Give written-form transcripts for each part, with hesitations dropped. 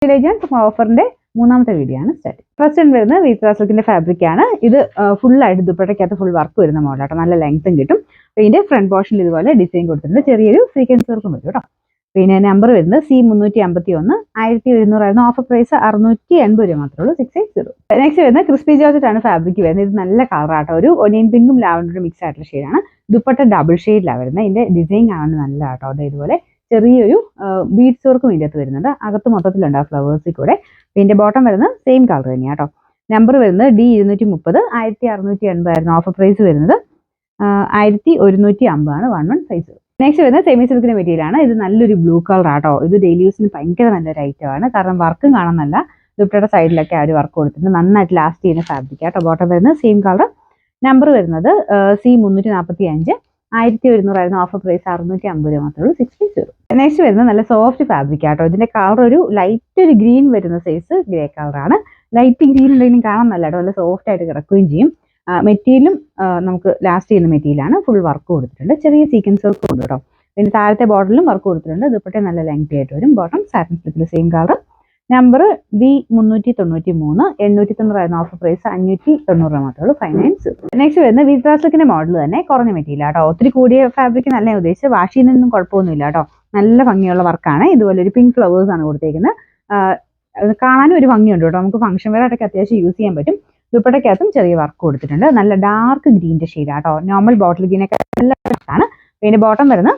ഓഫറിന്റെ മൂന്നാമത്തെ വീഡിയോ ആണ് start. First വരുന്നത് വിത്ര സിൽക്കിന്റെ ഫാബ്രിക് ആണ്. ഇത് ഫുൾ ആയിട്ട് ദുപ്പട്ടയ്ക്കകത്ത് ഫുൾ വർക്ക് വരുന്ന മോഡലാട്ടോ. നല്ല ലെങ്ത്തും കിട്ടും. ഇതിന്റെ ഫ്രണ്ട് പോർഷനിൽ ഇതുപോലെ ഡിസൈൻ കൊടുത്തിട്ടുണ്ട്. ചെറിയൊരു സീക്വൻസ് വർക്കും വരും കേട്ടോ. പിന്നെ നമ്പർ വരുന്നത് C351, 1700 ആയിരുന്നു. ഓഫർ പ്രൈസ് 680 രൂപ മാത്രമേ ഉള്ളൂ. 680. നെക്സ്റ്റ് വരുന്നത് ക്രിസ്പി ജോർജറ്റ് ആണ് ഫാബ്രിക് വരുന്നത്. ഇത് നല്ല കളറാട്ടോ. ഒരു ഒനിയൻ പിങ്കും ലാവൻഡറും മിക്സ് ആയിട്ടുള്ള ഷെയ്ഡാണ്. ദുപ്പട്ട ഡബിൾ ഷെയ്ഡിലാണ് വരുന്നത്. ഇതിന്റെ ഡിസൈൻ കാണാൻ നല്ല കേട്ടോ. അത് ഇതുപോലെ ചെറിയൊരു ബീഡ്സ് വർക്കും ഇതിൻ്റെ അകത്ത് വരുന്നുണ്ട്. അകത്ത് മൊത്തത്തിലുണ്ട് ആ ഫ്ലവേഴ്സിൽ കൂടെ. ഇതിന്റെ ബോട്ടം വരുന്നത് സെയിം കളർ തന്നെയാണ് കേട്ടോ. നമ്പർ വരുന്നത് D230, 1680 ആയിരുന്നു. ഓഫർ പ്രൈസ് വരുന്നത് 1150 ആണ്. 11 സൈസ്. നെക്സ്റ്റ് വരുന്നത് സെമി സിൽക്കിന്റെ മെറ്റീരിയൽ ആണ്. ഇത് നല്ലൊരു ബ്ലൂ കളർ ആട്ടോ. ഇത് ഡെയിലി യൂസിന് ഭയങ്കര നല്ലൊരു ഐറ്റമാണ്. കാരണം വർക്കും കാണാൻ നല്ല ദുപ്പട്ടയുടെ സൈഡിലൊക്കെ ആ ഒരു വർക്ക് കൊടുത്തിട്ടുണ്ട്. നന്നായിട്ട് ലാസ്റ്റ് ചെയ്യുന്ന ഫാബ്രിക് ആട്ടോ. ബോട്ടം വരുന്നത് സെയിം കളർ. നമ്പർ വരുന്നത് C345, 1100 ആയിരുന്നു. ഓഫർ പ്രൈസ് 650 രൂപ മാത്രമേ ഉള്ളൂ. 650. നെക്സ്റ്റ് വരുന്നത് നല്ല സോഫ്റ്റ് ഫാബ്രിക് ആട്ടോ. ഇതിന്റെ കളർ ഒരു ലൈറ്റ് ഒരു ഗ്രീൻ വരുന്ന സൈസ് ഗ്രേ കളറാണ്. ലൈറ്റ് ഗ്രീൻ ഉണ്ടെങ്കിലും കാണാൻ നല്ല കേട്ടോ. നല്ല സോഫ്റ്റ് ആയിട്ട് കിടക്കുകയും ചെയ്യും. മെറ്റീരിയലും നമുക്ക് ലാസ്റ്റ് ചെയ്യുന്ന മെറ്റീരിയലാണ്. ഫുൾ വർക്ക് കൊടുത്തിട്ടുണ്ട്. ചെറിയ സീക്വൻസ് വർക്ക് ഉണ്ട് കേട്ടോ. പിന്നെ താഴത്തെ ബോർഡറിലും വർക്ക് കൊടുത്തിട്ടുണ്ട്. ദുപ്പട്ട നല്ല ലെങ്തി ആയിട്ട് വരും. ബോട്ടം സാറ്റിൻ സിൽക്കിൽ സെയിം കളർ. നമ്പർ B393, 890 ആയിരുന്നു. ഓഫർ പ്രൈസ് 590 രൂപ മാത്രമേ ഉള്ളൂ. 590. നെക്സ്റ്റ് വരുന്നത് വിത്ര സിൽക്കിന്റെ മോഡൽ തന്നെ കുറഞ്ഞ മെറ്റീരിയൽ ആട്ടോ. ഒത്തിരി കൂടിയ ഫാബ്രിക് നല്ല ഉദ്ദേശിച്ച് വാഷ് ചെയ്യുന്നതൊന്നും കുഴപ്പമൊന്നുമില്ല കേട്ടോ. നല്ല ഭംഗിയുള്ള വർക്കാണ്. ഇതുപോലെ ഒരു പിങ്ക് ഫ്ലവേഴ്സ് ആണ് കൊടുത്തേക്കുന്നത്. കാണാനും ഒരു ഭംഗിയുണ്ട് കേട്ടോ. നമുക്ക് ഫംഗ്ഷൻ വെയർ ആയിട്ടൊക്കെ അത്യാവശ്യം യൂസ് ചെയ്യാൻ പറ്റും. ദുപ്പട്ടയ്ക്കകത്തും ചെറിയ വർക്ക് കൊടുത്തിട്ടുണ്ട്. നല്ല ഡാർക്ക് ഗ്രീൻ്റെ ഷെയ്ഡ് ആട്ടോ. നോർമൽ ബോട്ടിൽ ഗ്രീനൊക്കെ നല്ല ആണ്. പിന്നെ ബോട്ടം വരുന്ന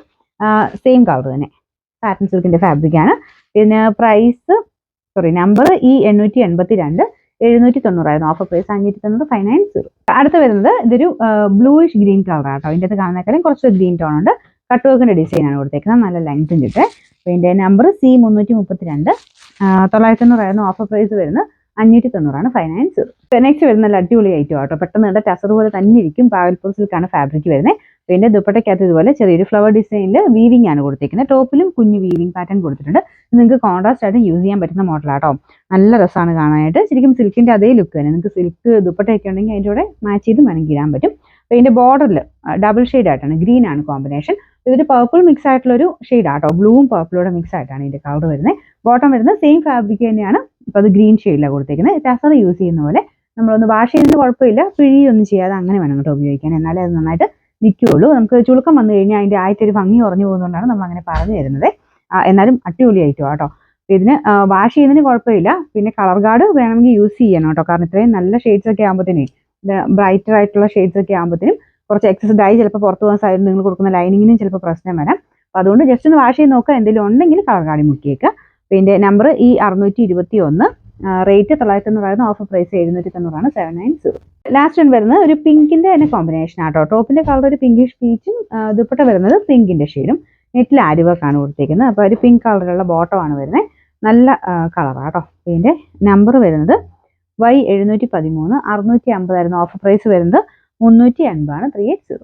സെയിം കളർ തന്നെ സാറ്റിൻ സിൽക്കിന്റെ ഫാബ്രിക് ആണ്. പിന്നെ നമ്പർ E882, 790 ആയിരുന്നു. Offer price 590. 590. അടുത്ത് വരുന്നത് ഇതൊരു ബ്ലൂയിഷ് ഗ്രീൻ കളർ ആട്ടോ. ഇതിൻ്റെ അത് കാണുന്നേക്കാളും കുറച്ച് ഗ്രീൻ ടോൺ ഉണ്ട്. കട്ട് വർക്കിന്റെ ഡിസൈൻ ആണ് കൊടുത്തേക്കുന്നത്. നല്ല ലെങ്ത്തും കിട്ടും. പിന്നെ നമ്പർ C332, 990 ആയിരുന്നു. ഓഫർ പ്രൈസ് വരുന്നത് 590 ആണ്. 590. നെക്സ്റ്റ് വരുന്ന നല്ല അടിപൊളി ഐറ്റം ആട്ടോ. പെട്ടെന്ന് കണ്ട ടസർ പോലെ തന്നെ ഇരിക്കും. പാവൽപൂർ സിൽക്കാണ് ഫാബ്രിക് വരുന്നത്. പിന്നെ ദുപ്പട്ടയ്ക്കകത്ത് ഇതുപോലെ ചെറിയൊരു ഫ്ലവർ ഡിസൈനിൽ വീവിംഗ് ആണ് കൊടുത്തിരിക്കുന്നത്. ടോപ്പിലും കുഞ്ഞു വീവിംഗ് പാറ്റേൺ കൊടുത്തിട്ടുണ്ട്. നിങ്ങൾക്ക് കോൺട്രാസ്റ്റ് ആയിട്ട് യൂസ് ചെയ്യാൻ പറ്റുന്ന മോഡലാട്ടോ. നല്ല രസമാണ് കാണാനായിട്ട്. ശരിക്കും സിൽക്കിന്റെ അതേ ലുക്ക് തന്നെ. നിങ്ങൾക്ക് സിൽക്ക് ദുപ്പട്ടയൊക്കെ ഉണ്ടെങ്കിൽ അതിൻ്റെ കൂടെ മാച്ച് ചെയ്ത് വേണമെങ്കിൽ ഇടാൻ പറ്റും. അപ്പോൾ ഇതിന്റെ ബോർഡറിൽ ഡബിൾ ഷെയ്ഡ് ആയിട്ടാണ്. ഗ്രീൻ ആണ് കോമ്പിനേഷൻ. ഇതൊരു പർപ്പിൾ മിക്സ് ആയിട്ടുള്ള ഒരു ഷെയ്ഡ് ആട്ടോ. ബ്ലൂവും പർപ്പിളോടെ മിക്സ് ആയിട്ടാണ് ഇതിന്റെ കളർ വരുന്നത്. ബോട്ടം വരുന്നത് സെയിം ഫാബ്രിക് തന്നെയാണ്. അപ്പോൾ അത് ഗ്രീൻ ഷെയ്ഡിലാണ് കൊടുത്തേക്കുന്നത്. ടസർ യൂസ് ചെയ്യുന്ന പോലെ നമ്മളൊന്ന് വാഷ് ചെയ്യുന്നത് കുഴപ്പമില്ല. പിഴിയൊന്നും ചെയ്യാതെ അങ്ങനെ വേണം കേട്ടോ ഉപയോഗിക്കാൻ. എന്നാലേ അത് നന്നായിട്ട് നിൽക്കുകയുള്ളൂ. നമുക്ക് ചുളുക്കം വന്നു കഴിഞ്ഞാൽ അതിൻ്റെ ആയിട്ട് ഒരു ഭംഗി കുറഞ്ഞു പോകുന്നതുകൊണ്ടാണ് നമ്മൾ അങ്ങനെ പറഞ്ഞു തരുന്നത്. എന്നാലും അടിപൊളി ആയിട്ടോ കേട്ടോ. ഇതിന് വാഷ് ചെയ്യുന്നതിന് കുഴപ്പമില്ല. പിന്നെ കളർ ഗാർഡ് വേണമെങ്കിൽ യൂസ് ചെയ്യണം കേട്ടോ. കാരണം ഇത്രയും നല്ല ഷെയ്ഡ്സ് ഒക്കെ ആകുമ്പോഴത്തേനും ബ്രൈറ്റർ ആയിട്ടുള്ള ഷെയ്ഡ്സ് ഒക്കെ ആകുമ്പോഴത്തേനും കുറച്ച് എക്സസ് ഡൈ ചിലപ്പോൾ പുറത്ത് പോകുന്ന സൈഡിൽ നിങ്ങൾ കൊടുക്കുന്ന ലൈനിങ്ങിനും ചിലപ്പോൾ പ്രശ്നം വരാം. അപ്പോൾ അതുകൊണ്ട് ജസ്റ്റ് ഒന്ന് വാഷ് ചെയ്ത് നോക്കുക. എന്തെങ്കിലും ഉണ്ടെങ്കിൽ കളർ ഗാർഡിൽ മുക്കിയേക്കുക. പിന്നെ നമ്പർ E621, റേറ്റ് 990 ആയിരുന്നു. ഓഫർ പ്രൈസ് 790 ആണ്. 790. ലാസ്റ്റ് വരുന്നത് ഒരു പിങ്കിന്റെ തന്നെ കോമ്പിനേഷൻ ആട്ടോ. ടോപ്പിന്റെ കളർ ഒരു പിങ്കിഷ് പീച്ചും ദുപ്പട്ട വരുന്നത് പിങ്കിന്റെ ഷെയ്ഡും. നെറ്റിൽ ആരി വർക്കാണ് കൊടുത്തിരിക്കുന്നത്. അപ്പോൾ ഒരു പിങ്ക് കളറുള്ള ബോട്ടമാണ് വരുന്നത്. നല്ല കളറാട്ടോ. ഇതിന്റെ നമ്പർ വരുന്നത് Y713, 650 ആയിരുന്നു. ഓഫർ പ്രൈസ് വരുന്നത് 380 ആണ്. 380.